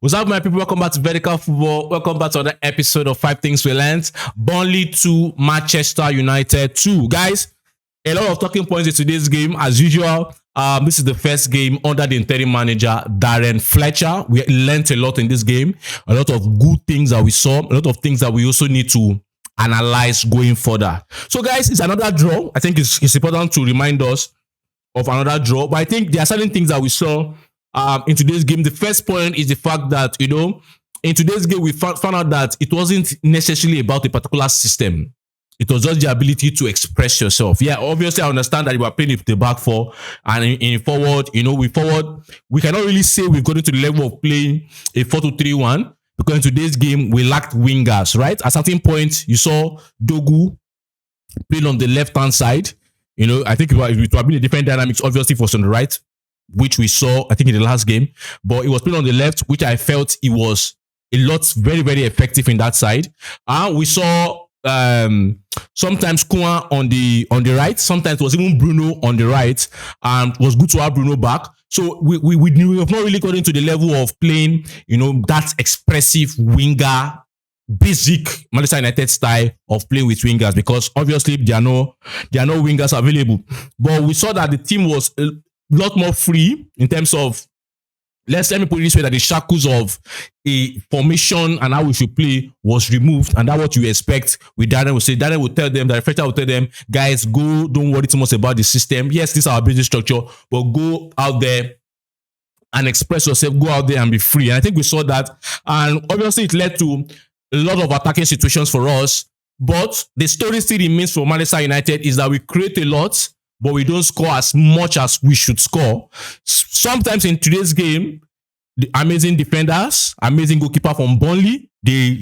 What's up, my people? Welcome back to Vertical Football. Welcome back to another episode of 5 Things We Learned. Burnley 2, Manchester United 2. Guys, a lot of talking points in today's game. As usual, this is the first game under the interim manager, Darren Fletcher. We learned a lot in this game. A lot of good things that we saw. A lot of things that we also need to analyze going further. So, guys, it's another draw. I think it's important to remind us of another draw. But I think there are certain things that we saw in today's game. The first point is the fact that, in today's game, we found out that it wasn't necessarily about a particular system. It was just the ability to express yourself. Yeah, obviously, I understand that you are playing with the back four, and in forward, we cannot really say we've gotten to the level of playing a 4-2-3-1 because in today's game, we lacked wingers, right? At a certain point, you saw Dogu playing on the left-hand side. I think it would have been a different dynamics, obviously, if it was on the right, which we saw, I think, in the last game. But it was played on the left, which I felt it was a lot very, very effective in that side. We saw sometimes Kouan on the right. Sometimes it was even Bruno on the right. It was good to have Bruno back. So we have not really got into the level of playing, that expressive winger, basic Manchester United style of playing with wingers, because obviously there are no wingers available. But we saw that the team was a lot more free in terms of, let me put it this way, that the shackles of a formation and how we should play was removed, and that's what you expect with Darren. Darren will tell them, that Fletcher will tell them, guys, go, don't worry too much about the system. Yes, this is our basic structure, but go out there and express yourself, go out there and be free. And I think we saw that, and obviously it led to a lot of attacking situations for us. But the story still remains for Manchester United is that we create a lot, but we don't score as much as we should score. Sometimes in today's game, the amazing defenders, amazing goalkeeper from Burnley, they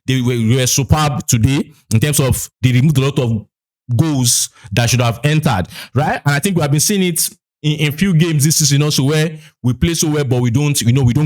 were superb today in terms of they removed a lot of goals that should have entered, right? And I think we have been seeing it in few games this season also, where we play so well, but we don't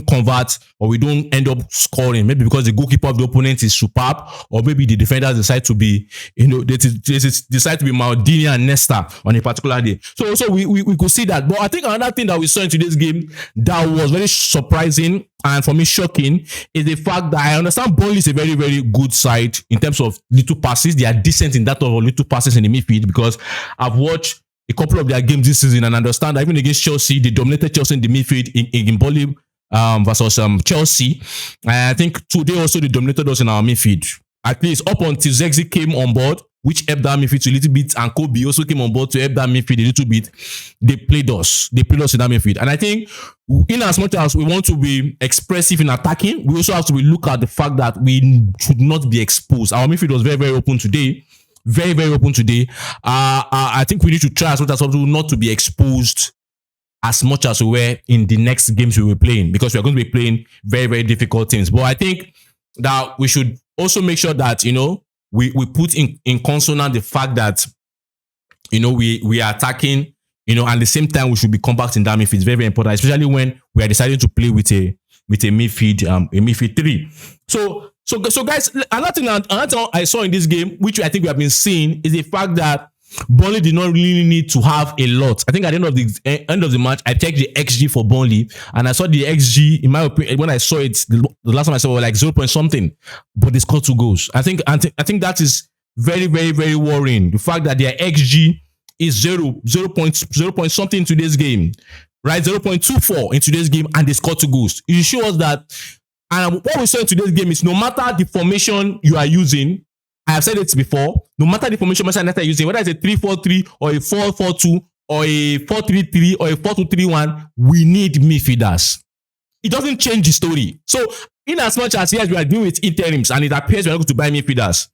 convert, or we don't end up scoring. Maybe because the goalkeeper of the opponent is superb, or maybe the defenders decide to be, they decide to be Maldini and Nesta on a particular day. So also we could see that. But I think another thing that we saw in today's game that was very surprising and for me shocking is the fact that I understand Burnley is a very, very good side in terms of little passes. They are decent in that of little passes in the midfield, because I've watched a couple of their games this season and understand that even against Chelsea, they dominated Chelsea in the midfield in Burnley versus Chelsea. And I think today also they dominated us in our midfield. At least up until Zexi came on board, which helped that midfield a little bit, and Kobe also came on board to help that midfield a little bit. They played us in that midfield. And I think in as much as we want to be expressive in attacking, we also have to look at the fact that we should not be exposed. Our midfield was very, very open today. Very, very open today. I think we need to try as much as possible not to be exposed as much as we were in the next games we were playing, because we are going to be playing very, very difficult teams. But I think that we should also make sure that, we put in consonant the fact that, we are attacking, and at the same time we should be compact in that midfield. It's very, very important, especially when we are deciding to play with a midfield three. So guys, another thing I saw in this game, which I think we have been seeing, is the fact that Burnley did not really need to have a lot. I think at the end of the match, I checked the XG for Burnley, and I saw the XG, in my opinion, when I saw it, the last time I saw it was like 0 point something, but they scored 2 goals. I think that is very, very, very worrying. The fact that their XG is 0 point something in today's game, right? 0.24 in today's game, and they scored 2 goals. It shows that. And what we saw in today's game is no matter the formation you are using, I have said it before, no matter the formation Manchester United are using, whether it's a 3-4-3 or a 4-4-2 or a 4-3-3 or a 4-2-3-1, we need midfielders. It doesn't change the story. So in as much as yes, we are dealing with interims and it appears we are going to buy midfielders,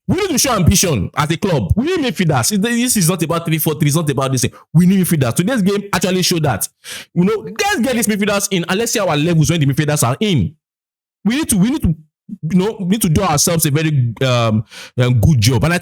we need to show ambition as a club. We need midfielders. This is not about 3-4-3. It's not about this. We need midfielders. Today's game actually showed that. Let's get these midfielders in and let's see our levels when the midfielders are in. We need to do ourselves a very good job. And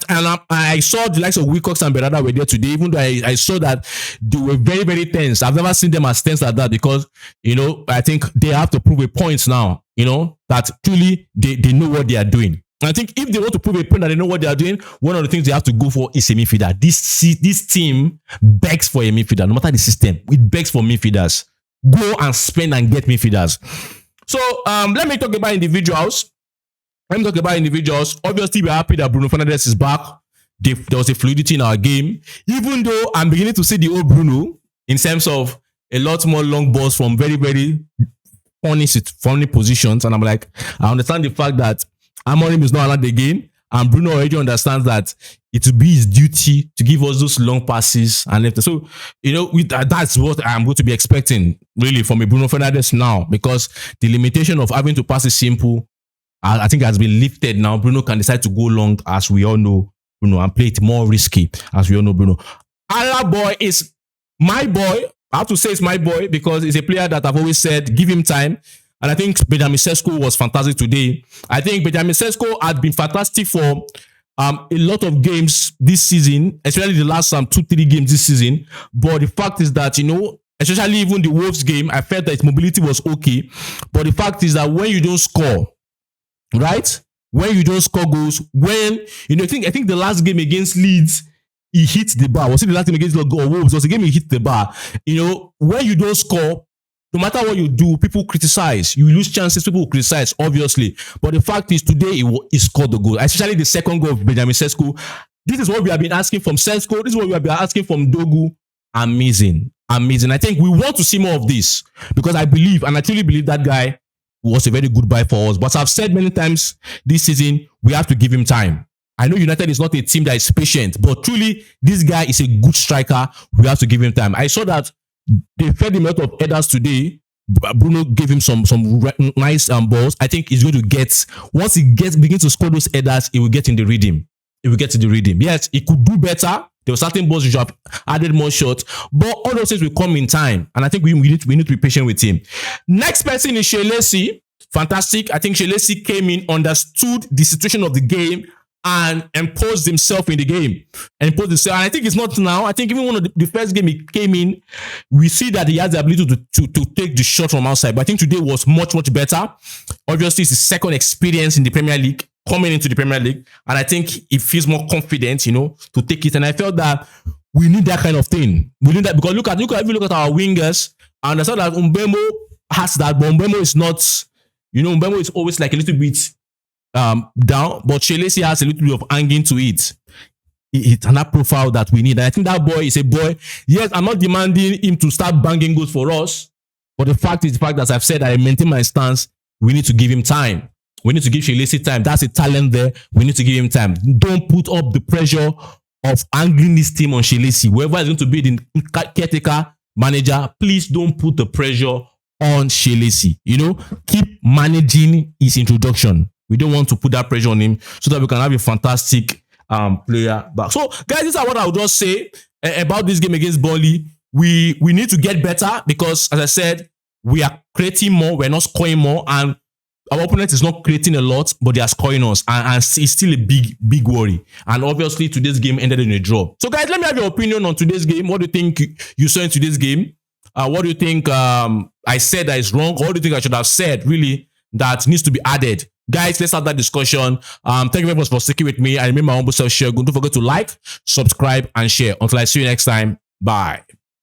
I saw the likes of Wilcox and Berada were there today, even though I saw that they were very, very tense. I've never seen them as tense like that, because, I think they have to prove a point now, that truly they know what they are doing. And I think if they want to prove a point that they know what they are doing, one of the things they have to go for is a midfielder. This team begs for a midfielder, no matter the system. It begs for midfielders. Go and spend and get midfielders. So let me talk about individuals. Obviously, we're happy that Bruno Fernandes is back. There was a fluidity in our game. Even though I'm beginning to see the old Bruno in terms of a lot more long balls from very, very funny positions. And I'm like, I understand the fact that Amorim is not allowed again. And Bruno already understands that it will be his duty to give us those long passes and everything. So, that's what I'm going to be expecting, really, from a Bruno Fernandes now, because the limitation of having to pass is simple, I think, has been lifted now. Bruno can decide to go long, as we all know, Bruno, and play it more risky, as we all know, Bruno. Ala boy is my boy. I have to say it's my boy because he's a player that I've always said, give him time. And I think Benjamin Sesko was fantastic today. I think Benjamin Sesko had been fantastic for a lot of games this season, especially the last 2-3 games this season. But the fact is that, especially even the Wolves game, I felt that his mobility was okay. But the fact is that when you don't score, right? When you don't score goals, I think the last game against Leeds, he hit the bar. Was it the last game against Wolves? Was the game he hit the bar? When you don't score, no matter what you do, people criticize. You lose chances, people will criticize, obviously. But the fact is, today he scored the goal, especially the second goal of Benjamin Sesko. This is what we have been asking from Sesko. This is what we have been asking from Dogu. Amazing. I think we want to see more of this because I truly believe that guy was a very good buy for us. But I've said many times this season, we have to give him time. I know United is not a team that is patient, but truly, this guy is a good striker. We have to give him time. I saw that they fed him a lot of headers today. Bruno gave him some nice balls. I think he's going to get, once he begins to score those headers, he will get in the rhythm. Yes, he could do better. There were certain balls which have added more shots, but all those things will come in time. And I think we need to be patient with him. Next person is Shelesi. Fantastic. I think Shelesi came in, understood the situation of the game, and imposed himself in the game. And I think it's not now. I think even one of the first game he came in, we see that he has the ability to take the shot from outside. But I think today was much, much better. Obviously, it's his second experience in the Premier League, coming into the Premier League. And I think he feels more confident, to take it. And I felt that we need that kind of thing. We need that because if you look at our wingers, I understand that Mbemo has that, but Mbemo is not, Mbemo is always like a little bit down, but Shelesi has a little bit of hanging to it. It's an profile that we need. And I think that boy is a boy. Yes, I'm not demanding him to start banging goals for us, but the fact that, as I've said, I maintain my stance. We need to give him time. We need to give Shelesi time. That's a talent there. We need to give him time. Don't put up the pressure of angling this team on Shelesi. Whoever is going to be the caretaker manager, please don't put the pressure on Shelesi. Keep managing his introduction. We don't want to put that pressure on him so that we can have a fantastic player back. So, guys, this is what I would just say about this game against Burnley. We need to get better because, as I said, we are creating more. We're not scoring more. And our opponent is not creating a lot, but they are scoring us. And it's still a big worry. And obviously, today's game ended in a draw. So, guys, let me have your opinion on today's game. What do you think you saw in today's game? What do you think I said that is wrong? Or what do you think I should have said, really, that needs to be added? Guys, let's have that discussion. Thank you very much for sticking with me. I remain my humble self, Share. Don't forget to like, subscribe, and share. Until I see you next time. Bye.